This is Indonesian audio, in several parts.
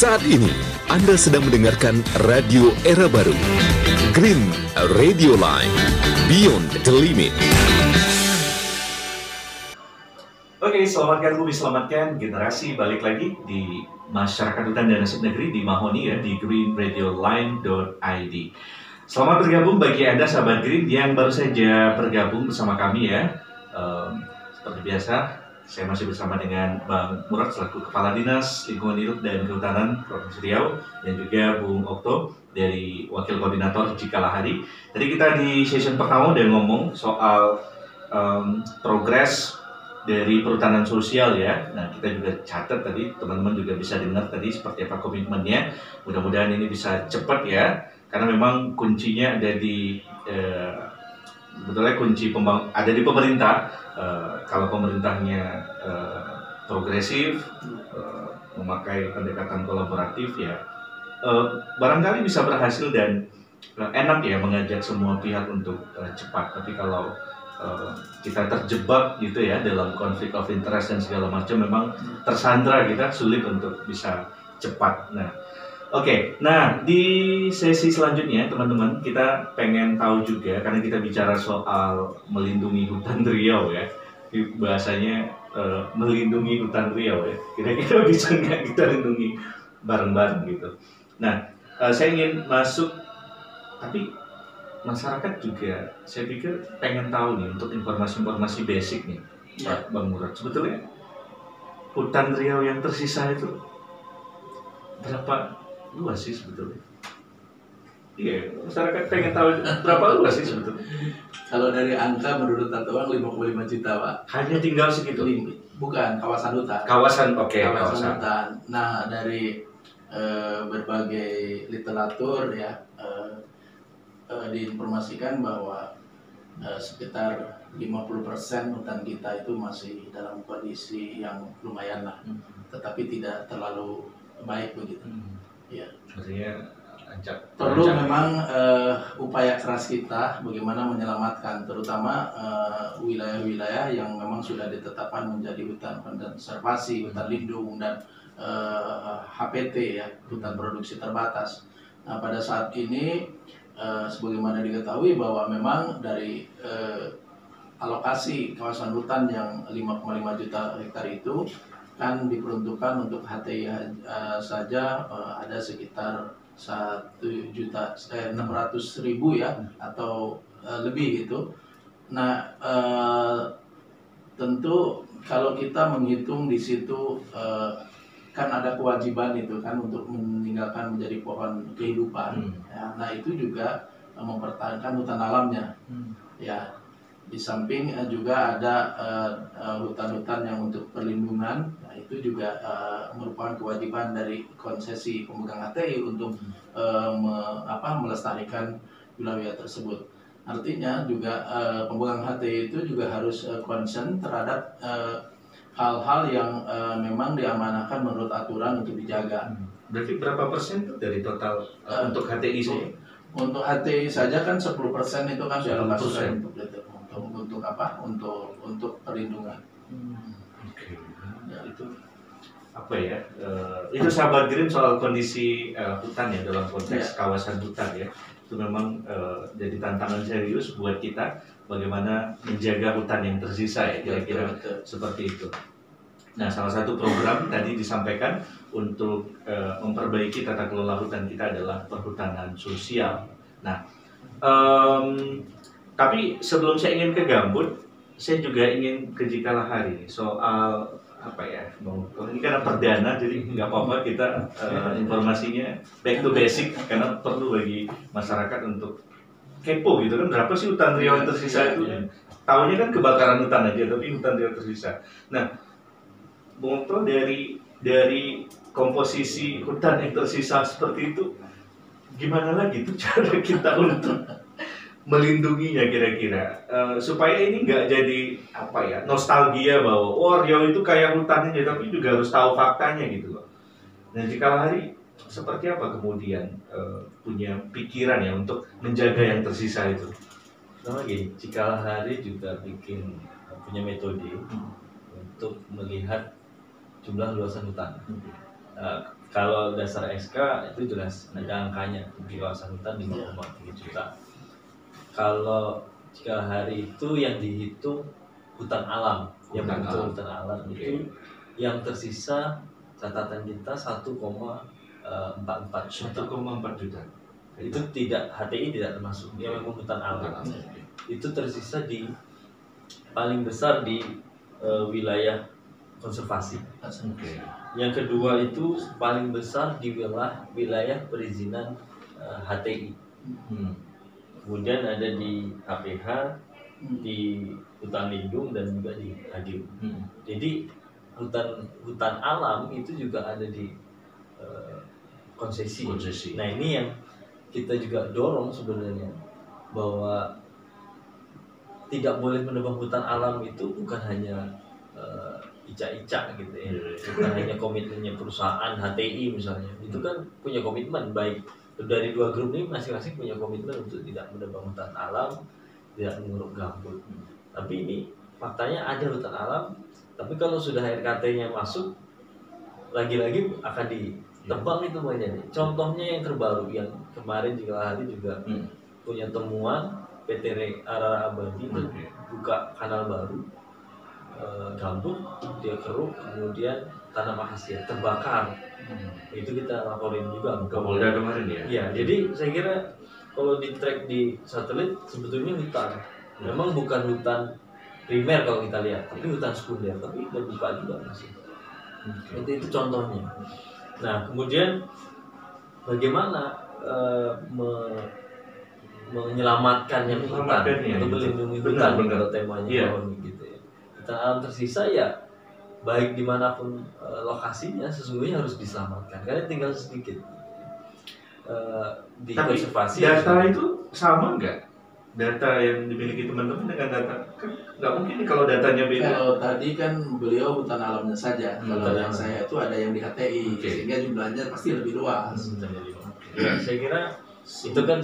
Saat ini Anda sedang mendengarkan Radio Era Baru, Green Radio Line, Beyond the Limit. Oke, selamatkan bumi, selamatkan generasi. Balik lagi di Masyarakat Hutan dan Nasib Negeri di Mahoni ya, di greenradioline.id. Selamat bergabung bagi Anda sahabat Green yang baru saja bergabung bersama kami ya. Seperti biasa, saya masih bersama dengan Bang Murad selaku Kepala Dinas Lingkungan Hidup dan Kehutanan Provinsi Riau, dan juga Bung Okto dari Wakil Koordinator Cikalahari. Tadi kita di session pertama udah ngomong soal progres dari perhutanan sosial ya. Nah, kita juga catat tadi, teman-teman juga bisa dengar tadi seperti apa komitmennya. Mudah-mudahan ini bisa cepat ya, karena memang kuncinya ada di sebetulnya kunci ada di pemerintah. Kalau pemerintahnya progresif, memakai pendekatan kolaboratif ya, barangkali bisa berhasil dan enak ya mengajak semua pihak untuk cepat. Tapi kalau kita terjebak gitu ya dalam konflik of interest dan segala macam, memang tersandra, kita sulit untuk bisa cepat. Nah, oke. Nah, di sesi selanjutnya teman-teman, kita pengen tahu juga, karena kita bicara soal melindungi hutan Riau ya, bahasanya melindungi hutan Riau ya, kira-kira bisa nggak kita lindungi bareng-bareng gitu. Nah, saya ingin masuk, tapi masyarakat juga saya pikir pengen tahu nih, untuk informasi-informasi basic nih Pak Bang Murad, sebetulnya hutan Riau yang tersisa itu berapa luas sih sebetulnya? Iya, masyarakat pengen tahu berapa luas sih sebetulnya. Kalau dari angka menurut Tatoan 5,5 juta Pak. Hanya tinggal segitu? Bukan, kawasan hutan. Kawasan, oke. Kawasan hutan. Nah, dari berbagai literatur ya, diinformasikan bahwa sekitar 50% hutan kita itu masih dalam kondisi yang lumayan lah, tetapi tidak terlalu baik begitu. Ya. Artinya perlu memang upaya keras kita bagaimana menyelamatkan, terutama wilayah-wilayah yang memang sudah ditetapkan menjadi hutan konservasi, hutan lindung, dan HPT ya, hutan produksi terbatas. Nah, pada saat ini sebagaimana diketahui bahwa memang dari alokasi kawasan hutan yang 5,5 juta hektar itu kan diperuntukkan untuk HTI saja ada sekitar 1.600.000 ya, atau lebih gitu. Nah, tentu kalau kita menghitung di situ kan ada kewajiban itu kan untuk meninggalkan menjadi pohon kehidupan. Ya, nah itu juga mempertahankan hutan alamnya. Ya, di samping juga ada hutan-hutan yang untuk perlindungan. Nah itu juga merupakan kewajiban dari konsesi pemegang HTI untuk melestarikan wilayah tersebut. Artinya juga pemegang HTI itu juga harus concern terhadap hal-hal yang memang diamanahkan menurut aturan untuk dijaga. Berarti berapa persen dari total untuk HTI saja? Untuk HTI saja kan 10% itu kan sudah dialokasikan untuk apa? Untuk perlindungan. Oke. Ya, itu apa ya? Itu sahabat Green soal kondisi hutan ya, dalam konteks kawasan hutan ya. Itu memang jadi tantangan serius buat kita, bagaimana menjaga hutan yang tersisa ya, kira-kira seperti itu. Nah, salah satu program tadi disampaikan untuk memperbaiki tata kelola hutan kita adalah perhutanan sosial. Nah, tapi sebelum saya ingin ke Gambut, saya juga ingin ke Cikalahari soal apa ya, ini karena perdana jadi nggak apa-apa kita informasinya back to basic, karena perlu bagi masyarakat untuk kepo gitu kan, berapa sih hutan Riau yang tersisa itu? Tahunya kan kebakaran hutan aja, tapi hutan Riau tersisa. Nah, Bung Okto, dari komposisi hutan yang tersisa seperti itu, gimana lagi tuh cara kita untuk melindunginya kira-kira, supaya ini nggak jadi apa ya, nostalgia bahwa Riau itu kayak hutannya, tapi juga harus tahu faktanya gitu loh. Dan Cikalahari seperti apa kemudian punya pikiran ya untuk menjaga yang tersisa itu? Sama gini, Cikalahari juga punya metode untuk melihat jumlah luasan hutan. Kalau dasar SK itu jelas ada angkanya di kawasan hutan 5,3 juta. Kalau jika hari itu yang dihitung hutan alam, yang betul hutan alam itu yang tersisa catatan kita 1,44 juta. 1,4 juta. Itu tidak, HTI tidak termasuk, yang memang hutan alam. Itu tersisa di paling besar di wilayah konservasi. Yang kedua itu paling besar di wilayah perizinan HTI. Kemudian ada di HPH, di hutan lindung dan juga di HDU. Jadi hutan alam itu juga ada di konsesi. Nah ini yang kita juga dorong sebenarnya, bahwa tidak boleh menebang hutan alam itu bukan hanya ica-ica gitu ya, bukan hanya komitmennya perusahaan HTI misalnya, itu kan punya komitmen, baik dari dua grup ini masing-masing punya komitmen untuk tidak menebang hutan alam, tidak menguruk gambut. Tapi ini faktanya ada hutan alam, tapi kalau sudah RKT-nya masuk, lagi-lagi akan ditebang itu banyak. Contohnya yang terbaru yang kemarin juga hari juga punya temuan PT Arara Abadi itu buka kanal baru, gambut dia keruk, kemudian tanam akasia terbakar. Itu kita laporin juga ke Polda kemarin ya. Iya, jadi saya kira kalau di track di satelit sebetulnya hutan, memang bukan hutan primer kalau kita lihat, tapi hutan sekunder, tapi udah buka juga masih. Itu contohnya. Nah kemudian bagaimana menyelamatkan yang hutan atau melindungi hutan kalau temanya gitu ya. Hutan alam tersisa ya baik dimanapun lokasinya sesungguhnya harus diselamatkan karena tinggal sedikit di tapi konservasi. Data itu sama nggak? Data yang dimiliki teman-teman dengan data kan nggak mungkin nih kalau datanya beda. Kalau tadi kan beliau hutan alamnya saja, kalau yang saya itu ada yang di HTI, sehingga jumlahnya pasti lebih luas. Ya, saya kira itu kan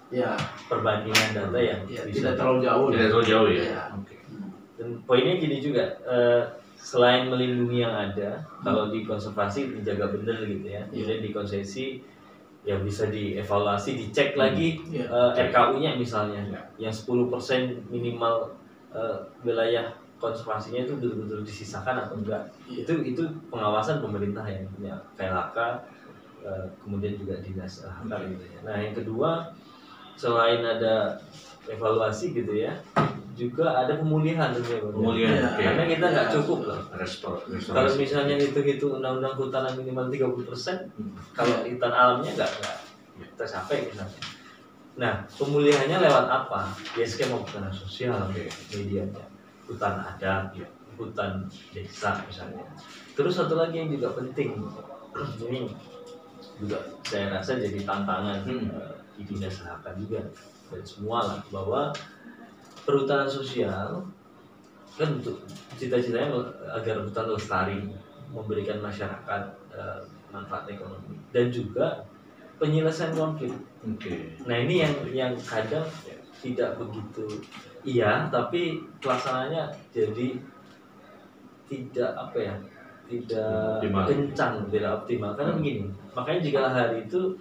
ya perbandingan data yang tidak terlalu jauh. Tidak terlalu jauh ya. Dan poinnya gini juga, selain melindungi yang ada, kalau di konservasi dijaga benar gitu ya, jadi di konsesi yang bisa dievaluasi, dicek lagi RKU-nya misalnya, yang 10% minimal wilayah konservasinya itu betul-betul disisakan atau enggak, itu pengawasan pemerintah yang punya KLHK, kemudian juga dinas HK gitu ya. Nah yang kedua, selain ada evaluasi gitu ya, juga ada pemulihan tentunya. Karena kita nggak cukup lah. Kalau misalnya hitung undang-undang kehutanan minimal 30%, kalau hutan alamnya nggak tercapai misalnya. Nah pemulihannya lewat apa? Ya skema perhutanan sosial, medianya, hutan adat, hutan desa misalnya. Terus satu lagi yang juga penting, ini juga saya rasa jadi tantangan di dinas HK juga dan semua lah, bahwa perhutanan sosial kan untuk cita-citanya agar hutan lestari, memberikan masyarakat manfaat ekonomi dan juga penyelesaian konflik. Nah ini yang kadang tidak begitu tapi pelaksananya jadi tidak tidak kencang, tidak optimal karena begini. Makanya jika hari itu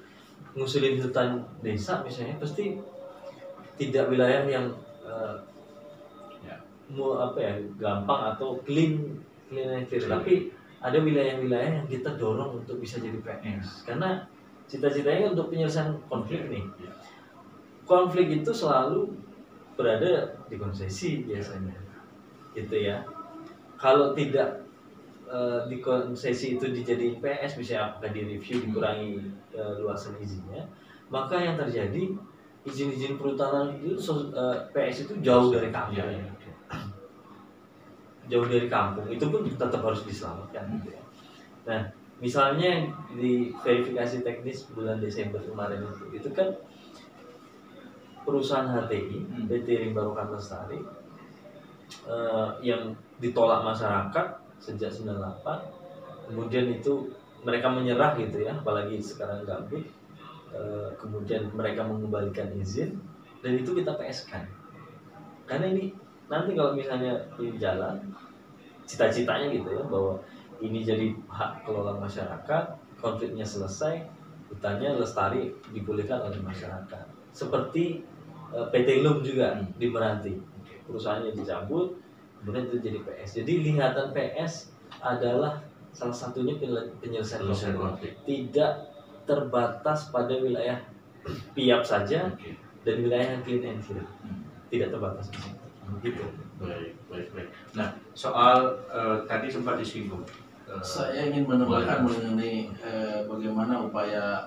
ngusulin hutan desa misalnya, pasti tidak wilayah yang gampang atau clean and clear, tapi ada wilayah-wilayah yang kita dorong untuk bisa jadi PNS karena cita-citanya untuk penyelesaian konflik nih. Konflik itu selalu berada di konsesi biasanya, gitu ya. Kalau tidak di konsesi itu dijadiin PS, misalnya apakah direview dikurangi luasan izinnya, maka yang terjadi izin-izin perhutanan itu PS itu jauh dari kampung, jauh dari kampung, itu pun tetap harus diselamatkan gitu ya. Nah misalnya di verifikasi teknis bulan Desember kemarin itu kan perusahaan HTI PT Rimba Rokan Lestari yang ditolak masyarakat sejak 98, kemudian itu mereka menyerah gitu ya, apalagi sekarang gambut, kemudian mereka mengembalikan izin dan itu kita PS-kan karena ini nanti kalau misalnya di jalan cita-citanya gitu ya, bahwa ini jadi hak kelola masyarakat, konfliknya selesai, hutannya lestari dibolehkan oleh masyarakat. Seperti PT Lum juga di Meranti, perusahaannya dicabut, kemudian itu jadi PS. Jadi lihatan PS adalah salah satunya penyelesaian konflik. Tidak terbatas pada wilayah PIAP saja dan wilayah clean and clear. Tidak terbatas di situ. Gitu. Baik. Nah, soal tadi sempat disinggung. Saya ingin menambahkan mengenai bagaimana upaya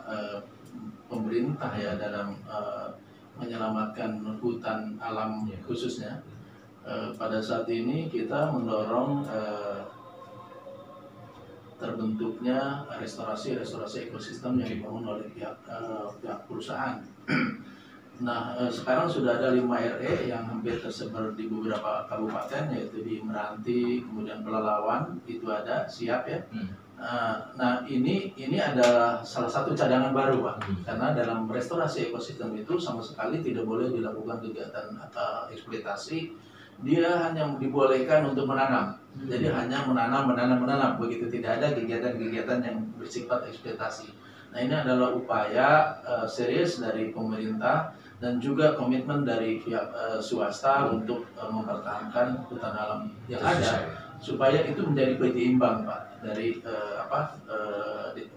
pemerintah ya dalam menyelamatkan hutan alam khususnya. Pada saat ini kita mendorong terbentuknya restorasi ekosistem yang dibangun oleh pihak perusahaan. Nah, sekarang sudah ada 5 RE yang hampir tersebar di beberapa kabupaten, yaitu di Meranti, kemudian Pelalawan, itu ada siap ya. Nah, ini adalah salah satu cadangan baru, Pak. Karena dalam restorasi ekosistem itu sama sekali tidak boleh dilakukan kegiatan eksploitasi. Dia hanya dibolehkan untuk menanam. Jadi hanya menanam. Begitu, tidak ada kegiatan-kegiatan yang bersifat eksploitasi. Nah, ini adalah upaya serius dari pemerintah dan juga komitmen dari pihak swasta untuk mempertahankan hutan alam yang ada supaya itu menjadi penyeimbang, Pak, dari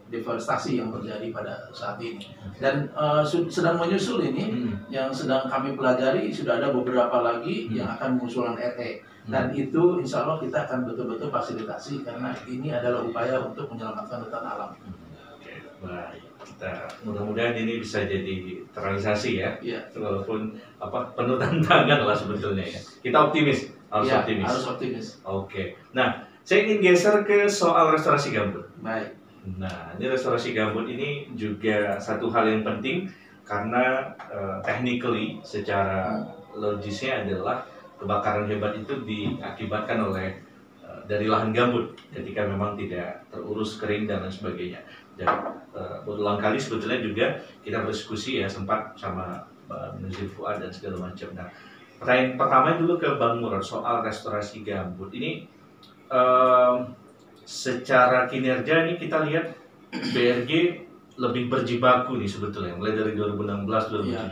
deforestasi yang terjadi pada saat ini. Dan sedang menyusul ini yang sedang kami pelajari, sudah ada beberapa lagi yang akan mengusulkan RE. Dan itu insya Allah kita akan betul-betul fasilitasi karena ini adalah upaya untuk menyelamatkan hutan alam. Baik, kita mudah-mudahan ini bisa jadi terrealisasi ya. Walaupun penuh tantangan lah sebetulnya ya. Kita optimis, harus optimis. Oke. Nah, saya ingin geser ke soal restorasi gambut. Baik. Nah, ini restorasi gambut ini juga satu hal yang penting karena technically secara logisnya adalah kebakaran hebat itu diakibatkan oleh dari lahan gambut ketika memang tidak terurus kering dan lain sebagainya. Dan berulang kali sebetulnya juga kita berdiskusi ya sempat sama Mbak Nuzir Fuad dan segala macam. Nah, pertanyaan pertama dulu ke Bang Murad soal restorasi gambut ini secara kinerja ini kita lihat BRG lebih berjibaku nih sebetulnya mulai dari 2016,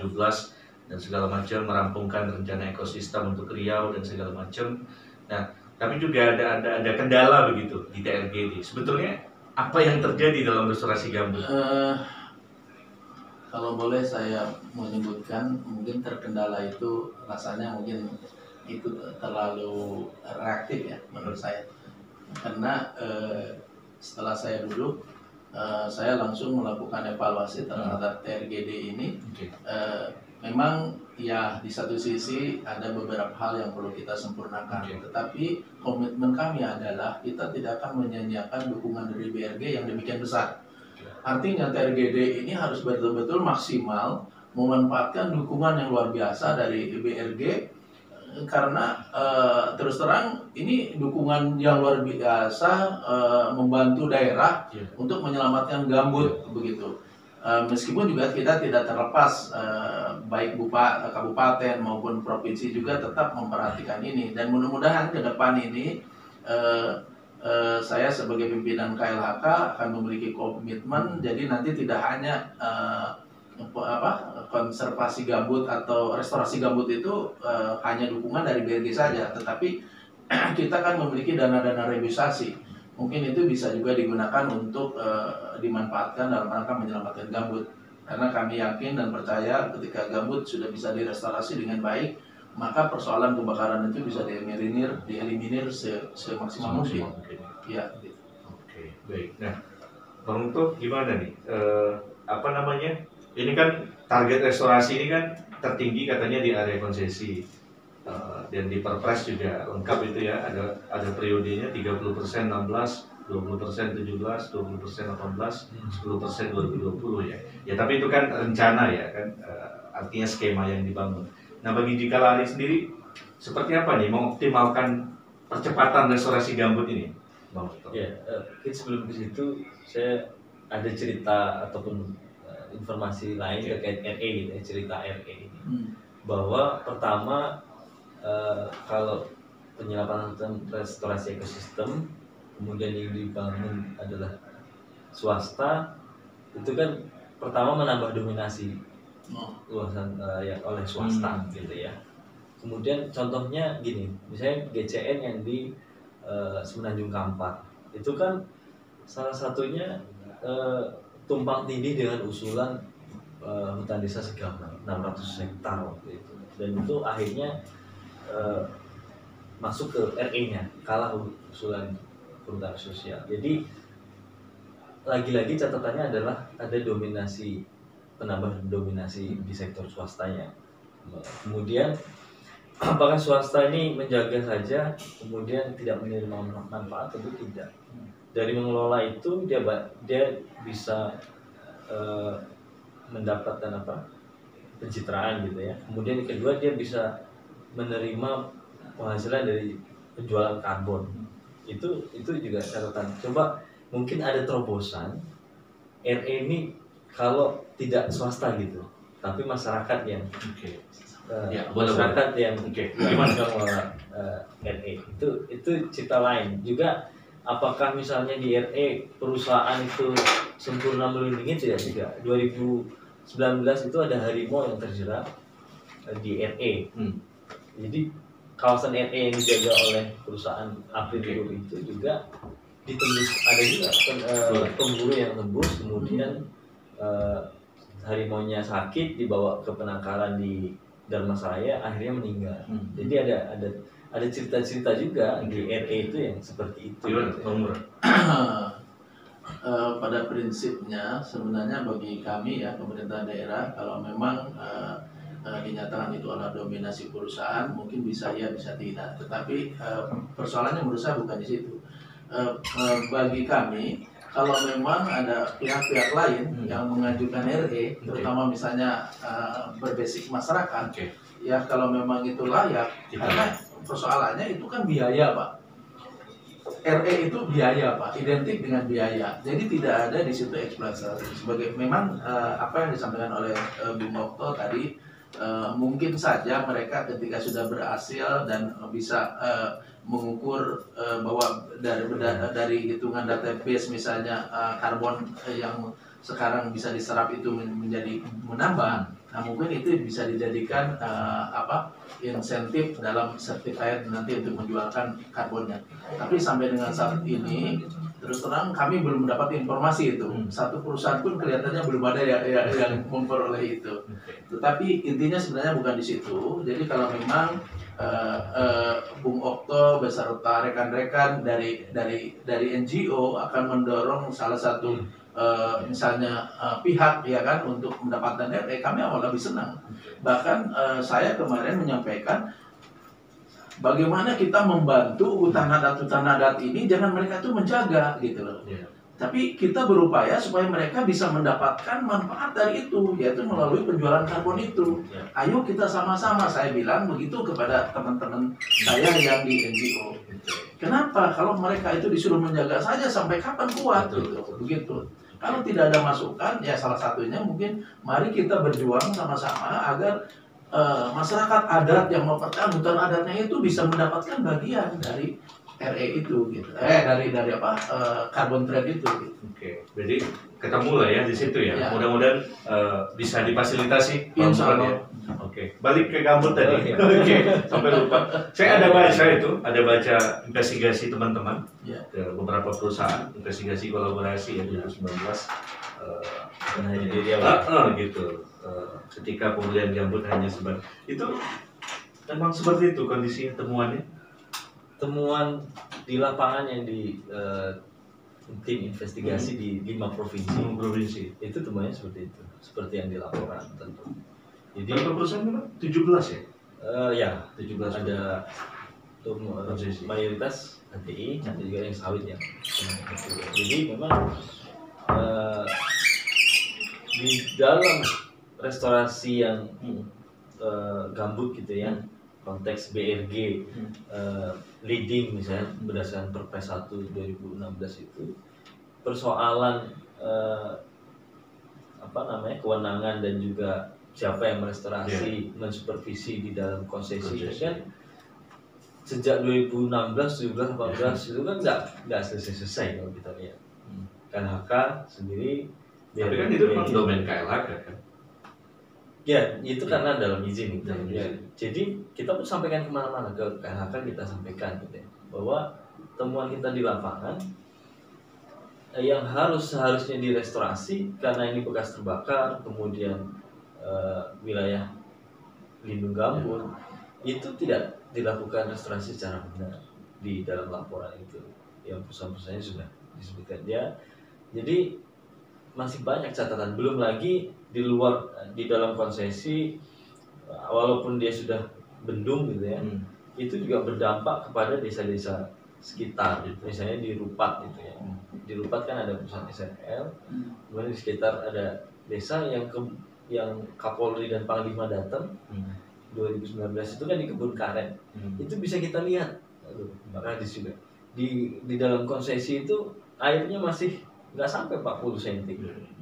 2017 dan segala macam merampungkan rencana ekosistem untuk Riau dan segala macam. Nah, tapi juga ada kendala begitu di TRGD. Sebetulnya apa yang terjadi dalam restorasi gambut? Kalau boleh saya menyebutkan, mungkin terkendala itu rasanya mungkin itu terlalu reaktif ya menurut saya. Karena setelah saya duduk, saya langsung melakukan evaluasi terhadap TRGD ini. Memang ya di satu sisi ada beberapa hal yang perlu kita sempurnakan, tetapi komitmen kami adalah kita tidak akan menyanyiakan dukungan dari BRG yang demikian besar. Artinya TRGD ini harus betul-betul maksimal memanfaatkan dukungan yang luar biasa dari BRG karena terus terang ini dukungan yang luar biasa membantu daerah untuk menyelamatkan gambut begitu. Meskipun juga kita tidak terlepas baik kabupaten maupun provinsi juga tetap memperhatikan ini dan mudah-mudahan ke depan ini saya sebagai pimpinan KLHK akan memiliki komitmen jadi nanti tidak hanya konservasi gambut atau restorasi gambut itu hanya dukungan dari BRG saja, tetapi kita kan memiliki dana-dana revitalisasi. Mungkin itu bisa juga digunakan untuk dimanfaatkan dalam rangka menyelamatkan gambut. Karena kami yakin dan percaya ketika gambut sudah bisa direstorasi dengan baik, maka persoalan kebakaran itu bisa dieliminir semaksimal mungkin. Ya. Gitu. Oke, baik. Nah, Bang Unto gimana nih? Ini kan target restorasi ini kan tertinggi katanya di area konsesi. Dan di Perpres juga lengkap itu ya, ada periodenya 30% 16, 20% 17, 20% 18, 10% 2020 ya. Ya tapi itu kan rencana ya kan, artinya skema yang dibangun. Nah bagi Jikalari sendiri seperti apa nih mengoptimalkan percepatan restorasi gambut ini, Bang? Ya, sebelum ke situ saya ada cerita ataupun informasi lain terkait RE gitu ya, cerita RE ini. Bahwa pertama kalau penyelenggaraan restorasi ekosistem kemudian yang dibangun adalah swasta, itu kan pertama menambah dominasi luasan yang oleh swasta gitu ya. Kemudian contohnya gini, misalnya GCN yang di Semenanjung Kampar, itu kan salah satunya tumpang tindih dengan usulan hutan desa Segaman 600 hektar waktu itu, dan itu akhirnya masuk ke RE-nya, kalah usulan perhutanan sosial. Jadi lagi-lagi catatannya adalah ada dominasi, penambah dominasi di sektor swastanya. Kemudian apakah swasta ini menjaga saja kemudian tidak menerima manfaat? Tentu tidak. Dari mengelola itu dia bisa mendapatkan pencitraan gitu ya. Kemudian yang kedua dia bisa menerima penghasilan dari penjualan karbon. Itu juga catatan. Coba mungkin ada terobosan RE ini kalau tidak swasta gitu, tapi masyarakat yang masyarakat yang gimana mengelola RE itu cerita lain juga. Apakah misalnya di RE perusahaan itu sempurna melindungi? Tidak. 2019 itu ada harimau yang terjerat di RE. Jadi kawasan RE yang dijaga oleh perusahaan Aprindo itu juga ditembus, ada juga pemburu yang tembus, kemudian harimaunya sakit dibawa ke penangkaran di Dharmasraya, akhirnya meninggal. Jadi ada cerita-cerita juga di RE itu yang seperti itu. Pada prinsipnya sebenarnya bagi kami ya pemerintah daerah, kalau memang dinyatakan itu adalah dominasi perusahaan, mungkin bisa ya bisa tidak. Tetapi persoalannya menurut saya bukan di situ. Bagi kami, kalau memang ada pihak-pihak lain yang mengajukan RE, terutama misalnya berbasis masyarakat, ya kalau memang itu layak, karena persoalannya itu kan biaya Pak. RE itu biaya Pak, identik dengan biaya. Jadi tidak ada di situ eksploitasi. Sebagai memang apa yang disampaikan oleh Bung Okto tadi, mungkin saja mereka ketika sudah berhasil dan bisa mengukur bahwa dari hitungan database misalnya karbon yang sekarang bisa diserap itu menjadi menambah. Nah mungkin itu bisa dijadikan insentif dalam sertifikat nanti untuk menjualkan karbonnya. Tapi sampai dengan saat ini terus terang kami belum mendapat informasi itu. Satu perusahaan pun kelihatannya belum ada yang memperoleh itu. Tetapi intinya sebenarnya bukan di situ. Jadi kalau memang Bung Okto beserta rekan-rekan dari NGO akan mendorong salah satu misalnya pihak ya kan untuk mendapatkan RE, kami awal lebih senang. Bahkan saya kemarin menyampaikan bagaimana kita membantu hutan adat ini, jangan mereka tuh menjaga gitu loh. Tapi kita berupaya supaya mereka bisa mendapatkan manfaat dari itu, yaitu melalui penjualan karbon itu. Ayo kita sama-sama, saya bilang begitu kepada teman-teman saya yang di NGO. Kenapa? Kalau mereka itu disuruh menjaga saja sampai kapan kuat gitu, begitu. Kalau tidak ada masukan, ya salah satunya mungkin mari kita berjuang sama-sama agar masyarakat adat yang mempertahankan hutan adatnya itu bisa mendapatkan bagian dari RE itu gitu. Dari carbon trade itu gitu. Oke. Jadi ketemu lah ya di situ ya. Mudah-mudahan bisa difasilitasi. Insya Allah. Oke. Balik ke gambut tadi. Oke. Sampai lupa. Saya ada baca investigasi teman-teman ke beberapa perusahaan, investigasi kolaborasi ya 2019. Gitu. Ketika pembelian gambut hanya itu memang seperti itu kondisi temuannya. Temuan di lapangan yang di tim investigasi di 5 provinsi itu temuannya seperti itu, seperti yang dilaporkan tentu. Jadi berapa perusahaan itu? 17 ya? Ya 17 ada mayoritas HTI, ada juga yang sawit ya. Jadi memang di dalam restorasi yang gambut gitu ya, konteks BRG leading misalnya berdasarkan Perpres 1 2016 itu persoalan kewenangan dan juga siapa yang merestorasi, mensupervisi di dalam konsesi kan sejak 2016, 17, 18 itu kan nggak selesai kalau kita lihat. KLHK sendiri. Tapi kan itu memang domain KLHK kan? Ya, itu karena dalam izin gitu. Ya. Jadi kita pun sampaikan kemana-mana ke KLHK, kita sampaikan gitu ya, bahwa temuan kita di lapangan yang seharusnya direstorasi karena ini bekas terbakar, kemudian wilayah lindung gambut itu tidak dilakukan restorasi secara benar di dalam laporan itu. Yang perusahaan-perusahaannya sudah disebutkan dia. Jadi masih banyak catatan, belum lagi di dalam konsesi, walaupun dia sudah bendung gitu ya, itu juga berdampak kepada desa-desa sekitar, misalnya di Rupat gitu ya. Di Rupat kan ada perusahaan SNL, kemudian di sekitar ada desa yang Kapolri dan Panglima datang 2019 itu kan di kebun karet. Itu bisa kita lihat, makanya di dalam konsesi itu airnya masih nggak sampai 40 cm,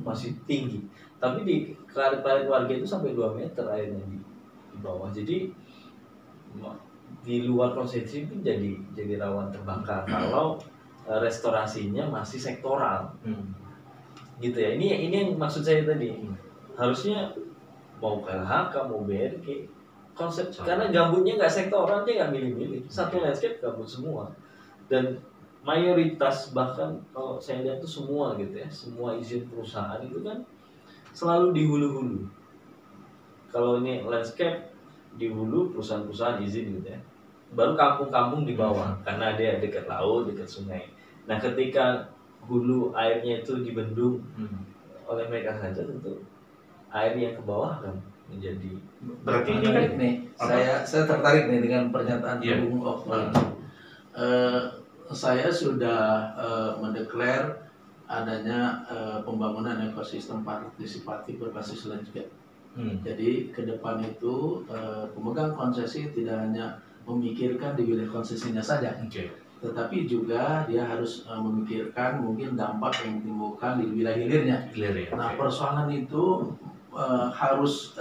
masih tinggi. Tapi di karet-karet warga itu sampai 2 meter airnya di bawah. Jadi di luar konsesi itu jadi rawan terbakar kalau restorasinya masih sektoral. Gitu ya. Ini yang maksud saya tadi. Harusnya mau KLHK, mau BRG, konsep karena gambutnya nggak sektoral, dia nggak milih-milih. Satu landscape gambut semua. Dan mayoritas, bahkan kalau saya lihat tuh semua gitu ya, semua izin perusahaan itu kan selalu di hulu-hulu. Kalau ini landscape di hulu, perusahaan-perusahaan izin gitu ya, baru kampung-kampung di bawah karena dia dekat laut, dekat sungai. Nah ketika hulu airnya itu dibendung oleh mereka saja, tentu air yang ke bawah akan menjadi. Berarti ini kan nih, saya tertarik nih dengan pernyataan Bung Okman. Saya sudah mendeklar adanya pembangunan ekosistem partisipatif berbasis landscape. Jadi ke depan itu pemegang konsesi tidak hanya memikirkan di wilayah konsesinya saja, tetapi juga dia harus memikirkan mungkin dampak yang ditimbulkan di wilayah hilirnya. Nah persoalan itu harus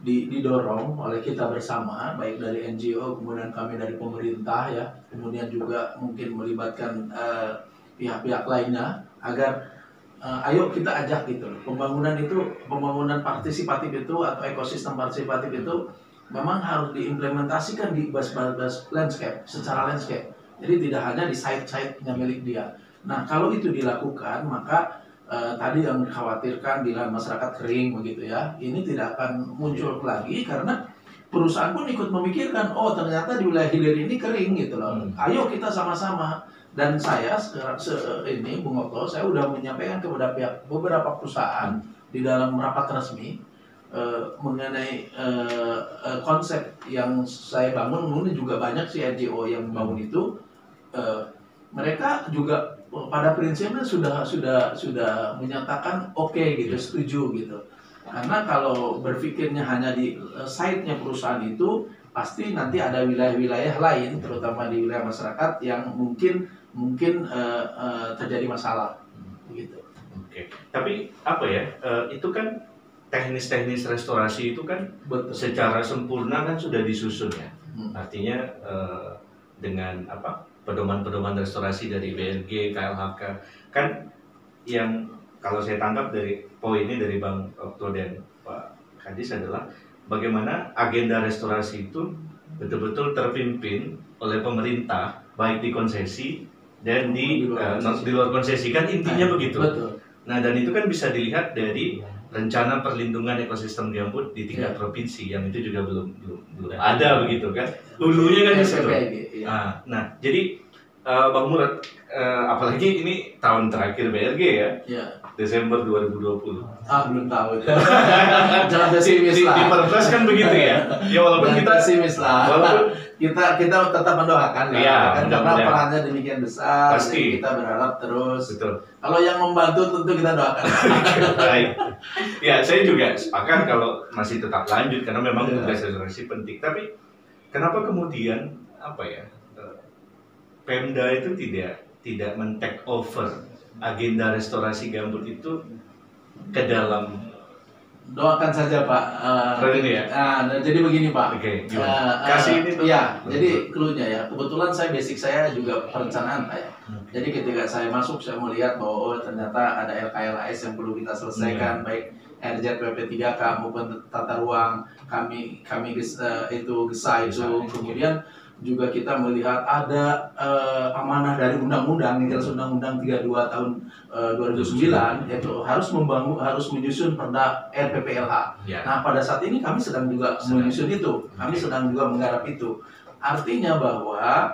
didorong oleh kita bersama, baik dari NGO, kemudian kami dari pemerintah ya, kemudian juga mungkin melibatkan pihak-pihak lainnya agar ayo kita ajak gitu. Pembangunan partisipatif itu atau ekosistem partisipatif itu memang harus diimplementasikan di bas landscape, secara landscape. Jadi tidak hanya di site-site-nya milik dia. Nah kalau itu dilakukan, maka tadi yang dikhawatirkan bila masyarakat kering begitu ya, ini tidak akan muncul lagi karena perusahaan pun ikut memikirkan, oh ternyata di wilayah hilir ini kering gitu loh. Ayo kita sama-sama. Dan saya ini Bung Okto, saya sudah menyampaikan kepada beberapa perusahaan di dalam rapat resmi mengenai konsep yang saya bangun. Ini juga banyak sih NGO yang membangun itu. Mereka juga pada prinsipnya sudah menyatakan oke gitu, setuju gitu. Karena kalau berpikirnya hanya di site-nya perusahaan itu, pasti nanti ada wilayah-wilayah lain, terutama di wilayah masyarakat yang mungkin terjadi masalah, gitu. Oke. Tapi apa ya? Itu kan teknis-teknis restorasi itu kan secara sempurna kan sudah disusun ya. Artinya dengan pedoman-pedoman restorasi dari BRG, KLHK kan yang kalau saya tangkap dari poinnya dari Bang Okto dan Pak Kadis adalah bagaimana agenda restorasi itu betul-betul terpimpin oleh pemerintah baik di konsesi dan di luar konsesi kan intinya begitu. Betul. Nah dan itu kan bisa dilihat dari rencana perlindungan ekosistem gambut di tingkat provinsi yang itu juga belum ada begitu kan, hulunya kan di situ. Nah jadi Bang Murad, apalagi ini tahun terakhir BRG ya, Desember 2020. Belum tahu. Jangan pesimis lah. Di Perpres kan begitu ya. Ya walaupun kita pesimis lah. Walaupun kita tetap mendoakan ya, kan karena perannya demikian besar. Pasti. Kita berharap terus. Betul. Kalau yang membantu tentu kita doakan. Baik. Ya saya juga sepakat kalau masih tetap lanjut karena memang tugas restorasi penting. Tapi kenapa kemudian Pemda itu tidak men-take over agenda restorasi gambut itu ke dalam Doakan saja Pak. Keren ini ya? Jadi begini Pak. Oke, gimana? Kasih ini tuh. Ya, jadi clue-nya ya. Kebetulan basic saya juga perencanaan Pak ya. Jadi ketika saya masuk saya melihat bahwa ternyata ada LKLAS yang perlu kita selesaikan, baik RZWP3K maupun tata ruang kami itu GESA itu. Kemudian juga kita melihat ada amanah dari undang-undang Undang-Undang 32 tahun 2009 yaitu harus menyusun perda RPPLH. Ya. Nah, pada saat ini kami sedang juga menyusun itu. Kami sedang juga menggarap itu. Artinya bahwa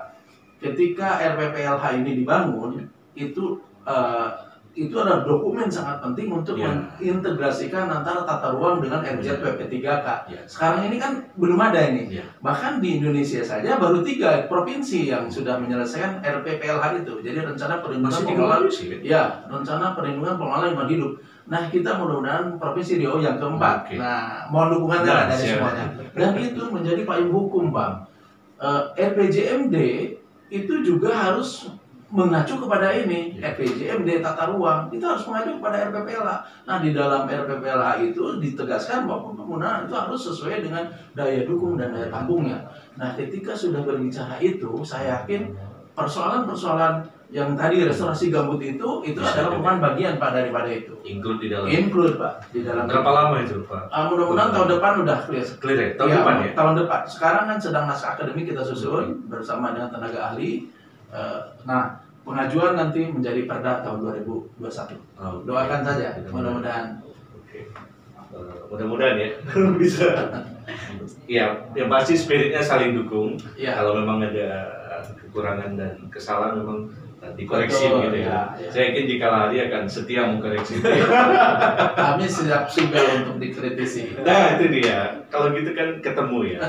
ketika RPPLH ini dibangun itu adalah dokumen sangat penting untuk mengintegrasikan antara tata ruang dengan RZWP3K. Sekarang ini kan belum ada ini. Bahkan di Indonesia saja baru 3 provinsi yang sudah menyelesaikan RPPLH itu. Jadi rencana perlindungan pengelolaan lingkungan hidup. Nah, kita mudah-mudahan Provinsi Riau yang keempat. Nah, mohon dukungannya dari semuanya. Dan itu menjadi payung hukum, Bang. RPJMD itu juga harus mengacu kepada ini, RPJMD tata ruang itu harus mengacu kepada RPPLH. Nah, di dalam RPPLH itu ditegaskan bahwa pembangunan itu harus sesuai dengan daya dukung dan daya tampungnya. Nah, ketika sudah berbicara itu, saya yakin persoalan-persoalan yang tadi restorasi gambut itu adalah merupakan bagian Pak daripada itu. Include di dalam. Include Pak di dalam. Berapa lama itu Pak? Mudah-mudahan tahun depan udah clear. Clear ya? Tahun depan ya? Tahun depan. Sekarang kan sedang naskah akademik kita susun bersama dengan tenaga ahli. Nah, pengajuan nanti menjadi perda tahun 2021. Doakan saja, mudah-mudahan. Oke. Mudah-mudahan ya bisa. Ya, yang pasti spiritnya saling dukung. Kalau memang ada kekurangan dan kesalahan memang dikoreksi gitu ya. Saya yakin di kala hari akan setia mengkoreksi. Kami siap juga untuk dikritisi. Nah, itu dia. Kalau gitu kan ketemu ya.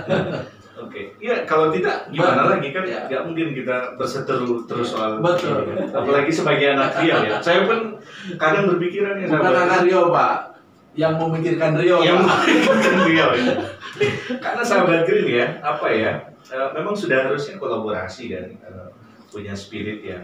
Oke, ya kalau tidak gimana lagi kan nggak mungkin kita berseteru terus soal betul. Ini, kan? Apalagi sebagai anak Riau ya. Saya pun kadang berpikiran ya. Bukan anak Riau Pak, yang memikirkan Riau. Yang memikirkan Riau ya. Karena sahabat Green ya, apa ya? Memang sudah harusnya kolaborasi kan, punya spirit yang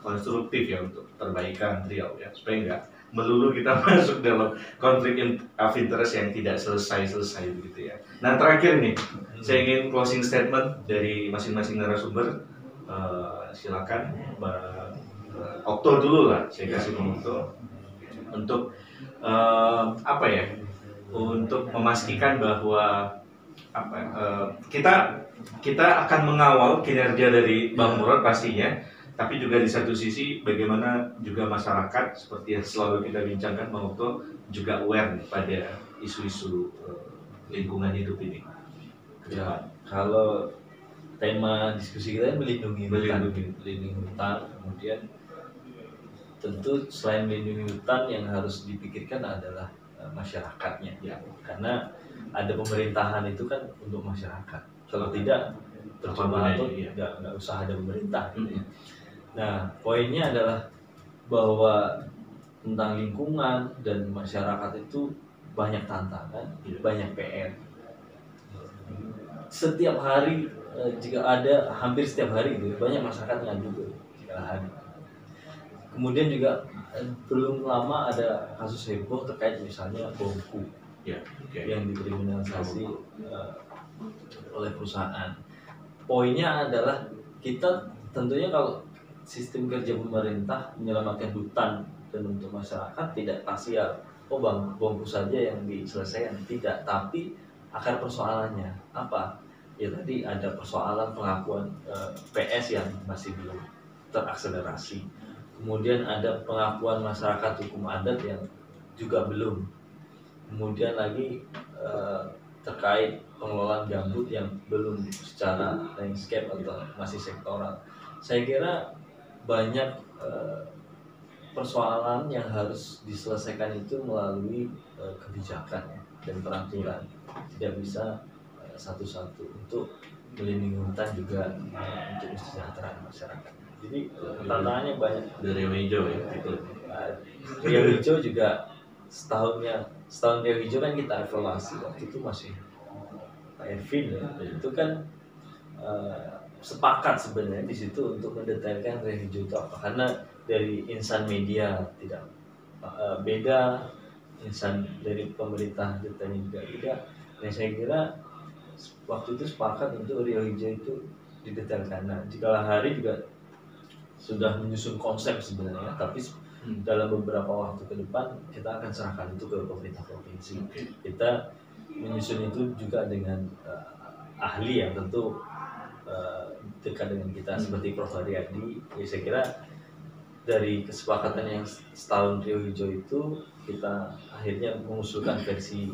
konstruktif ya untuk perbaikan Riau ya, supaya nggak melulu kita masuk dalam konflik of interest yang tidak selesai begitu ya. Nah terakhir nih, saya ingin closing statement dari masing-masing narasumber. Silakan Mbak Okto dulu lah, saya kasih Mbak Okto untuk apa ya? Untuk memastikan bahwa kita akan mengawal kinerja dari Bang Murad pastinya. Tapi juga di satu sisi bagaimana juga masyarakat seperti yang selalu kita bincangkan Bang Okto juga aware pada isu-isu lingkungan hidup ini. Ya, kalau tema diskusi kita melindungi hutan, kemudian tentu selain melindungi hutan yang harus dipikirkan adalah masyarakatnya, ya. Karena ada pemerintahan itu kan untuk masyarakat. Kalau tidak percuma atau nggak usah ada pemerintah. Gitu ya. Nah, poinnya adalah bahwa tentang lingkungan dan masyarakat itu banyak tantangan, banyak PR. Setiap hari hampir setiap hari itu banyak masyarakat ngadu setiap hari. Kemudian juga belum lama ada kasus heboh terkait misalnya bongku yang dikriminalisasi oleh perusahaan. Poinnya adalah kita tentunya kalau sistem kerja pemerintah menyelamatkan hutan dan untuk masyarakat tidak parsial. Bongku saja yang diselesaikan, tidak. Tapi akar persoalannya apa? Ya tadi ada persoalan pengakuan PS yang masih belum terakselerasi. Kemudian ada pengakuan masyarakat hukum adat yang juga belum. Kemudian lagi terkait pengelolaan gambut yang belum secara landscape atau masih sektoral. Saya kira banyak persoalan yang harus diselesaikan itu melalui kebijakan dan peraturan. Tidak bisa satu-satu untuk melindungi hutan juga untuk kesejahteraan masyarakat. Jadi tantangannya banyak. Dari Riau Hijau ya. Riau Hijau juga setahun Riau Hijau kan kita evaluasi, waktu itu masih Pak Ervin ya. Itu kan sepakat sebenarnya di situ untuk mendetailkan Riau Hijau itu apa, karena dari insan media tidak beda insan dari pemerintah detailnya juga tidak. Nah saya kira waktu itu sepakat untuk Rio Hijau itu didetailkan. Nah jika hari juga sudah menyusun konsep sebenarnya, tapi dalam beberapa waktu ke depan kita akan serahkan itu ke pemerintah provinsi. Kita menyusun itu juga dengan ahli yang tentu dekat dengan kita seperti Prof. Haryadi. Ya, saya kira dari kesepakatan yang setahun Rio Hijau itu kita akhirnya mengusulkan versi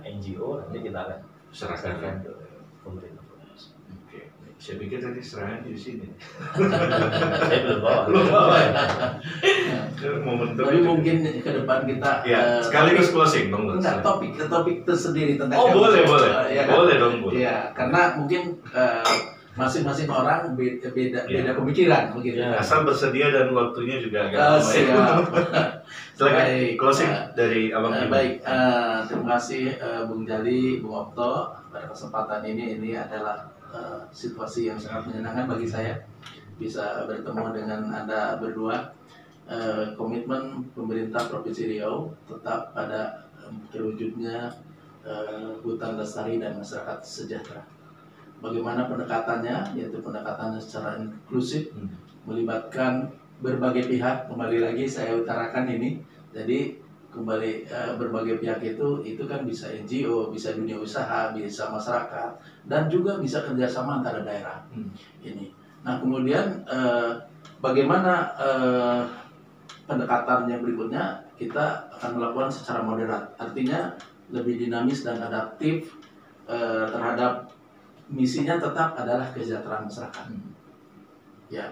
NGO, nanti kita akan serahkan ke pemerintah. Oke, saya pikir tadi serangan di sini. Saya belum bawa. Tapi mungkin ke depan kita Ya, sekaligus closing dong. enggak, topik tersendiri tentang Oh, boleh. ya, Boleh dong, boleh. Ya, karena mungkin masing-masing orang beda pemikiran begitu. Ya. Asal bersedia dan waktunya juga agak lama ya. Siap. Silakan Baik, closing dari Abang Bima. baik, terima kasih Bung Jali, Bung Okto pada kesempatan ini adalah situasi yang sangat menyenangkan bagi saya bisa bertemu dengan Anda berdua. Komitmen pemerintah Provinsi Riau tetap pada terwujudnya hutan lestari dan masyarakat sejahtera. Bagaimana pendekatannya, yaitu pendekatannya secara inklusif, melibatkan berbagai pihak. Kembali lagi saya utarakan ini, jadi kembali berbagai pihak itu kan bisa NGO, bisa dunia usaha, bisa masyarakat, dan juga bisa kerjasama antara daerah. Ini. Nah kemudian bagaimana pendekatan yang berikutnya kita akan melakukan secara moderat, artinya lebih dinamis dan adaptif terhadap misinya tetap adalah kesejahteraan masyarakat. Ya,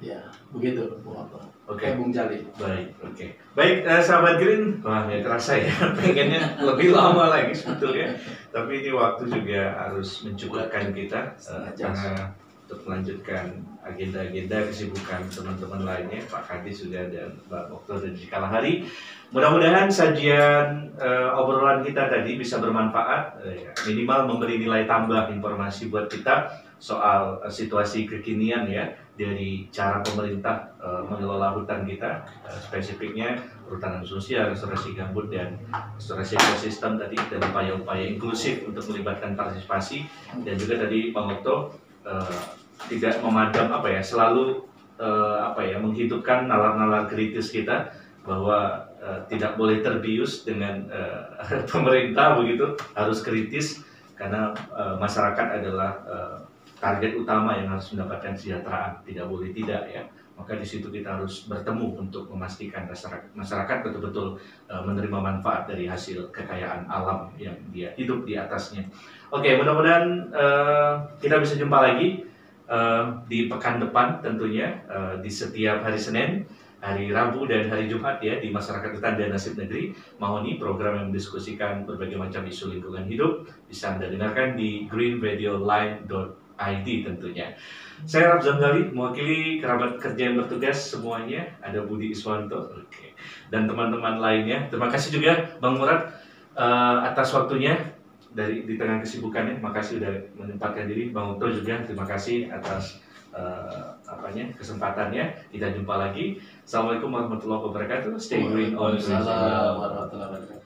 ya begitu, Bung Okto. Oke. Bung Jali. Baik, oke. Baik, sahabat Green, wah ya terasa ya, pengennya lebih lama lagi sebetulnya. Tapi ini waktu juga harus mencukupkan kita karena untuk melanjutkan agenda-agenda kesibukan teman-teman lainnya, Pak Kadis sudah dan Mbak Okto dan Kala Hari. Mudah-mudahan sajian obrolan kita tadi bisa bermanfaat, minimal memberi nilai tambah informasi buat kita soal situasi kekinian ya dari cara pemerintah mengelola hutan kita, spesifiknya perhutanan sosial, restorasi gambut dan restorasi ekosistem tadi, dan upaya-upaya inklusif untuk melibatkan partisipasi, dan juga tadi Bang Okto tidak memadam selalu menghidupkan nalar-nalar kritis kita bahwa tidak boleh terbius dengan pemerintah begitu, harus kritis karena masyarakat adalah target utama yang harus mendapatkan kesejahteraan, tidak boleh tidak ya. Maka di situ kita harus bertemu untuk memastikan masyarakat betul-betul menerima manfaat dari hasil kekayaan alam yang dia hidup di atasnya. Oke, mudah-mudahan kita bisa jumpa lagi di pekan depan tentunya, di setiap hari Senin, hari Rabu dan hari Jumat ya, di Masyarakat Hutan dan Nasib Negeri Mahoni, program yang mendiskusikan berbagai macam isu lingkungan hidup bisa Anda dengarkan di greenradioline.id tentunya. Saya Rafzan Ghali, mewakili kerabat kerja yang bertugas semuanya, ada Budi Iswanto, dan teman-teman lainnya. Terima kasih juga Bang Murad atas waktunya di tengah kesibukannya. Makasih sudah menyempatkan diri. Bang Okto juga terima kasih atas kesempatannya. Kita jumpa lagi. Assalamualaikum warahmatullahi wabarakatuh. Stay green on. Waalaikumsalam warahmatullahi wabarakatuh.